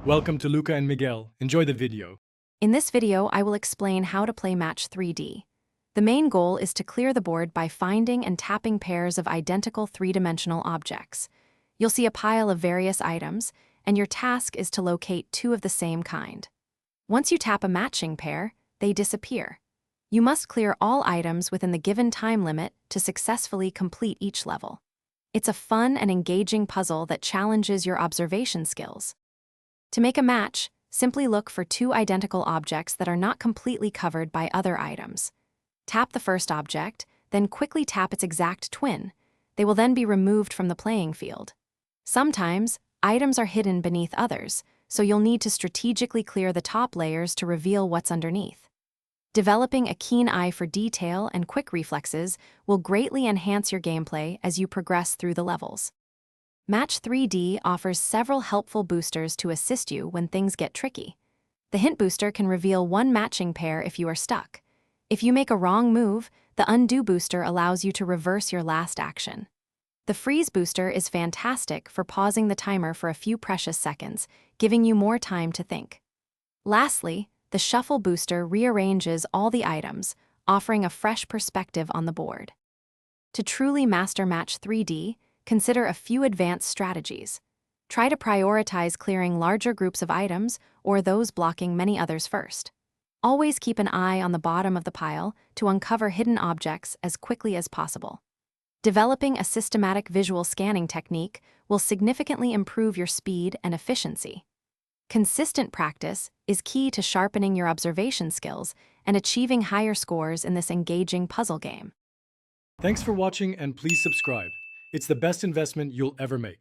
Welcome to Luca and Miguel. Enjoy the video. In this video, I will explain how to play Match 3D. The main goal is to clear the board by finding and tapping pairs of identical three-dimensional objects. You'll see a pile of various items, and your task is to locate two of the same kind. Once you tap a matching pair, they disappear. You must clear all items within the given time limit to successfully complete each level. It's a fun and engaging puzzle that challenges your observation skills. To make a match, simply look for two identical objects that are not completely covered by other items. Tap the first object, then quickly tap its exact twin. They will then be removed from the playing field. Sometimes, items are hidden beneath others, so you'll need to strategically clear the top layers to reveal what's underneath. Developing a keen eye for detail and quick reflexes will greatly enhance your gameplay as you progress through the levels. Match 3D offers several helpful boosters to assist you when things get tricky. The Hint Booster can reveal one matching pair if you are stuck. If you make a wrong move, the Undo Booster allows you to reverse your last action. The Freeze Booster is fantastic for pausing the timer for a few precious seconds, giving you more time to think. Lastly, the Shuffle Booster rearranges all the items, offering a fresh perspective on the board. To truly master Match 3D, consider a few advanced strategies. Try to prioritize clearing larger groups of items or those blocking many others first. Always keep an eye on the bottom of the pile to uncover hidden objects as quickly as possible. Developing a systematic visual scanning technique will significantly improve your speed and efficiency. Consistent practice is key to sharpening your observation skills and achieving higher scores in this engaging puzzle game. Thanks for watching and please subscribe. It's the best investment you'll ever make.